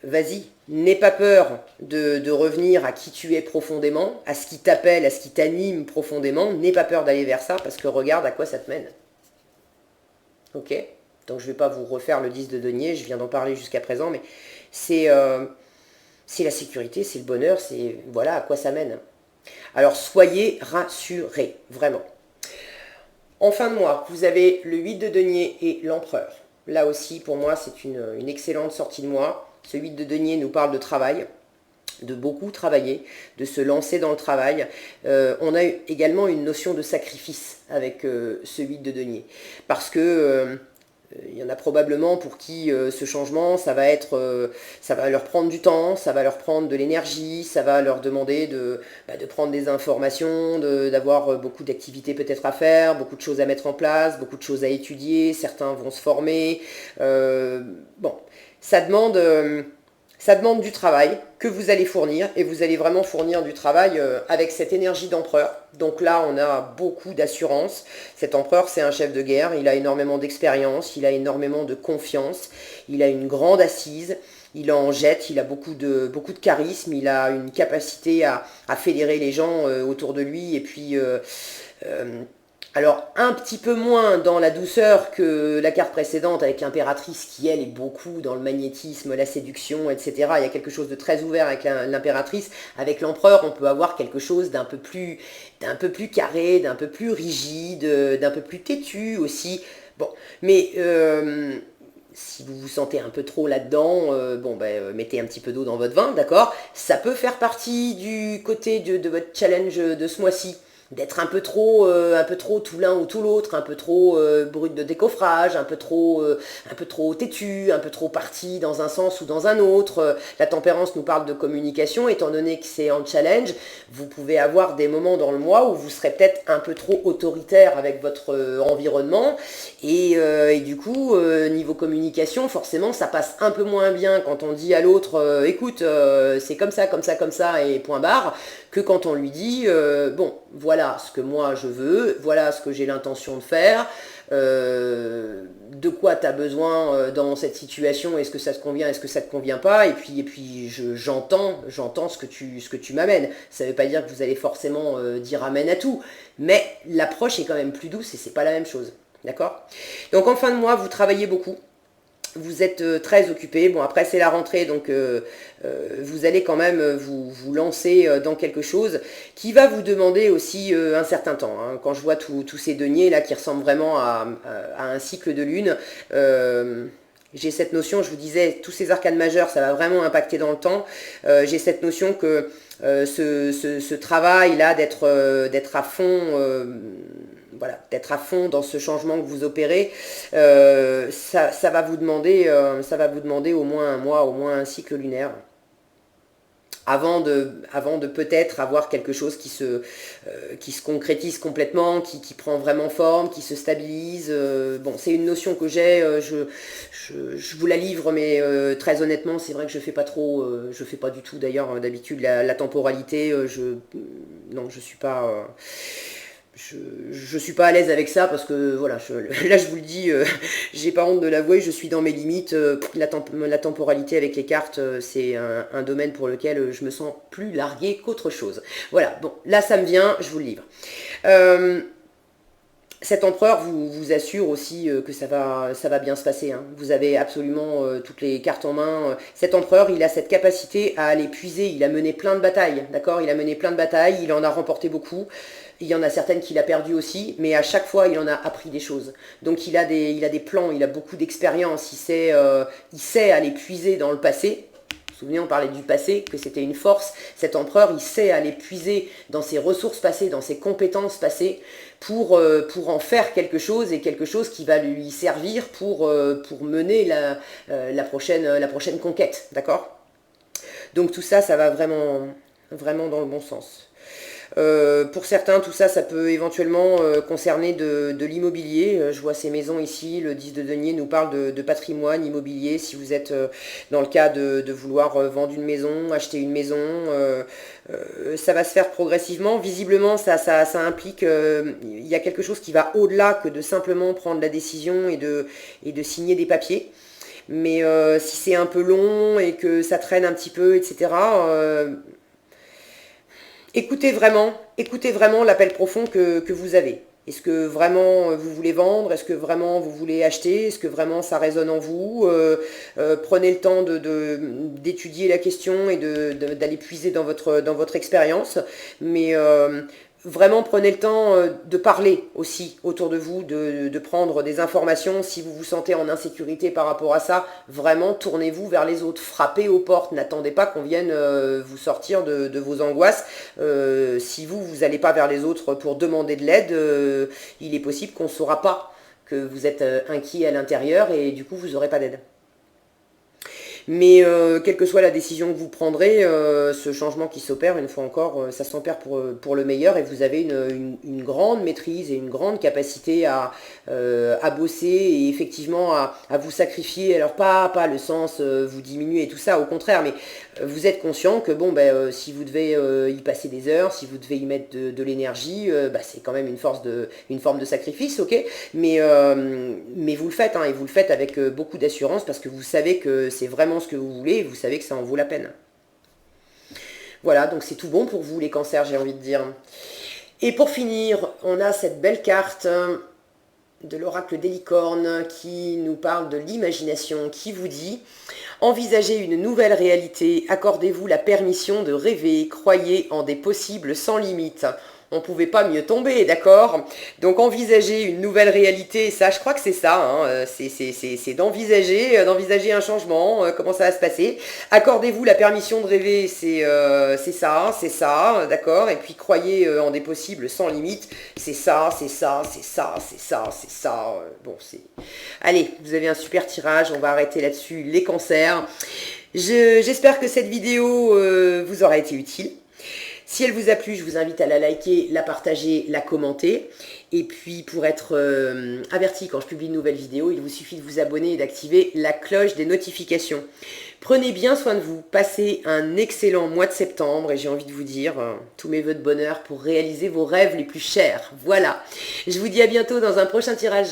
vas-y, n'aie pas peur de revenir à qui tu es profondément, à ce qui t'appelle, à ce qui t'anime profondément, n'aie pas peur d'aller vers ça, parce que regarde à quoi ça te mène. Ok? Donc je ne vais pas vous refaire le 10 de denier, je viens d'en parler jusqu'à présent, mais c'est la sécurité, c'est le bonheur, c'est voilà à quoi ça mène. Alors soyez rassurés, vraiment. En fin de mois, vous avez le 8 de denier et l'empereur. Là aussi, pour moi, c'est une excellente sortie de mois. Ce 8 de denier nous parle de travail, de beaucoup travailler, de se lancer dans le travail. On a également une notion de sacrifice avec ce 8 de denier. Parce que il y en a probablement pour qui ce changement, ça va leur prendre du temps, ça va leur prendre de l'énergie, ça va leur demander de prendre des informations, d'avoir beaucoup d'activités peut-être à faire, beaucoup de choses à mettre en place, beaucoup de choses à étudier, certains vont se former. Bon, ça demande du travail que vous allez fournir, et vous allez vraiment fournir du travail avec cette énergie d'empereur. Donc là, on a beaucoup d'assurance. Cet empereur, c'est un chef de guerre, il a énormément d'expérience, il a énormément de confiance, il a une grande assise, il en jette, il a beaucoup de charisme, il a une capacité à fédérer les gens autour de lui, et puis alors, un petit peu moins dans la douceur que la carte précédente avec l'impératrice qui, elle, est beaucoup dans le magnétisme, la séduction, etc. Il y a quelque chose de très ouvert avec l'impératrice. Avec l'empereur, on peut avoir quelque chose d'un peu plus carré, d'un peu plus rigide, d'un peu plus têtu aussi. Bon, mais si vous vous sentez un peu trop là-dedans, mettez un petit peu d'eau dans votre vin, d'accord? Ça peut faire partie du côté de votre challenge de ce mois-ci, d'être un peu trop tout l'un ou tout l'autre, un peu trop brut de décoffrage, un peu trop têtu, un peu trop parti dans un sens ou dans un autre. La tempérance nous parle de communication, étant donné que c'est en challenge, vous pouvez avoir des moments dans le mois où vous serez peut-être un peu trop autoritaire avec votre environnement, et du coup, niveau communication, forcément, ça passe un peu moins bien quand on dit à l'autre, écoute, c'est comme ça, comme ça, comme ça, et point barre, que quand on lui dit, bon, voilà ce que moi je veux, voilà ce que j'ai l'intention de faire, de quoi tu as besoin dans cette situation, est-ce que ça te convient, est-ce que ça te convient pas, et puis j'entends ce que tu m'amènes. Ça ne veut pas dire que vous allez forcément dire amen à tout, mais l'approche est quand même plus douce et c'est pas la même chose, d'accord? Donc en fin de mois, vous travaillez beaucoup. Vous êtes très occupé. Bon, après, c'est la rentrée, donc vous allez quand même vous lancer dans quelque chose qui va vous demander aussi un certain temps, hein. Quand je vois tous ces deniers là qui ressemblent vraiment à un cycle de lune, j'ai cette notion, je vous disais, tous ces arcanes majeures, ça va vraiment impacter dans le temps. J'ai cette notion que ce travail-là d'être à fond... voilà, d'être à fond dans ce changement que vous opérez, ça va vous demander au moins un mois, au moins un cycle lunaire, avant de peut-être avoir quelque chose qui se concrétise complètement, qui prend vraiment forme, qui se stabilise. Bon, c'est une notion que j'ai, je vous la livre, mais très honnêtement, c'est vrai que je fais pas du tout d'ailleurs d'habitude la temporalité, non, je suis pas... je suis pas à l'aise avec ça parce que voilà, là je vous le dis, j'ai pas honte de l'avouer, je suis dans mes limites. La temporalité avec les cartes, c'est un domaine pour lequel je me sens plus larguée qu'autre chose. Voilà, bon, là ça me vient, je vous le livre. Cet empereur vous assure aussi que ça va bien se passer, hein. Vous avez absolument toutes les cartes en main. Cet empereur, il a cette capacité à aller puiser. Il a mené plein de batailles, d'accord? Il a mené plein de batailles, il en a remporté beaucoup. Il y en a certaines qu'il a perdues aussi, mais à chaque fois, il en a appris des choses. Donc il a des plans, il a beaucoup d'expérience, il sait aller puiser dans le passé. Vous vous souvenez, on parlait du passé, que c'était une force. Cet empereur, il sait aller puiser dans ses ressources passées, dans ses compétences passées, pour en faire quelque chose, et quelque chose qui va lui servir pour mener la prochaine conquête, d'accord? Donc tout ça, ça va vraiment, vraiment dans le bon sens. Pour certains, tout ça, ça peut éventuellement concerner de l'immobilier. Je vois ces maisons ici, le 10 de denier nous parle de patrimoine immobilier. Si vous êtes dans le cas de vouloir vendre une maison, acheter une maison, ça va se faire progressivement. Visiblement, ça implique, il y a quelque chose qui va au-delà que de simplement prendre la décision et de signer des papiers. Mais si c'est un peu long et que ça traîne un petit peu, etc., écoutez vraiment l'appel profond que vous avez. Est-ce que vraiment vous voulez vendre? Est-ce que vraiment vous voulez acheter? Est-ce que vraiment ça résonne en vous? Prenez le temps d'étudier la question et d'aller puiser dans votre expérience. Mais vraiment prenez le temps de parler aussi autour de vous, de prendre des informations. Si vous vous sentez en insécurité par rapport à ça, vraiment tournez-vous vers les autres, frappez aux portes, n'attendez pas qu'on vienne vous sortir de vos angoisses. Si vous n'allez pas vers les autres pour demander de l'aide, il est possible qu'on ne saura pas que vous êtes inquiet à l'intérieur et du coup vous n'aurez pas d'aide. Mais quelle que soit la décision que vous prendrez, ce changement qui s'opère, une fois encore, ça s'opère pour le meilleur et vous avez une grande maîtrise et une grande capacité à bosser et effectivement à vous sacrifier. Alors pas le sens vous diminuer et tout ça, au contraire, mais vous êtes conscient que bon, si vous devez y passer des heures, si vous devez y mettre de l'énergie, c'est quand même une forme de sacrifice, ok, mais vous le faites, hein, et vous le faites avec beaucoup d'assurance parce que vous savez que c'est vraiment ce que vous voulez et vous savez que ça en vaut la peine. Voilà, donc c'est tout bon pour vous les cancers, j'ai envie de dire. Et pour finir, on a cette belle carte de l'oracle des licornes qui nous parle de l'imagination, qui vous dit: envisagez une nouvelle réalité, accordez-vous la permission de rêver, croyez en des possibles sans limite. On ne pouvait pas mieux tomber, d'accord? Donc envisager une nouvelle réalité, ça, je crois que c'est ça, hein, c'est d'envisager un changement, comment ça va se passer. Accordez-vous la permission de rêver, c'est ça, d'accord? Et puis croyez en des possibles sans limite, c'est ça. Bon, c'est... Allez, vous avez un super tirage, on va arrêter là-dessus les cancers. J'espère que cette vidéo vous aura été utile. Si elle vous a plu, je vous invite à la liker, la partager, la commenter. Et puis pour être averti quand je publie une nouvelle vidéo, il vous suffit de vous abonner et d'activer la cloche des notifications. Prenez bien soin de vous, passez un excellent mois de septembre et j'ai envie de vous dire tous mes vœux de bonheur pour réaliser vos rêves les plus chers. Voilà, je vous dis à bientôt dans un prochain tirage.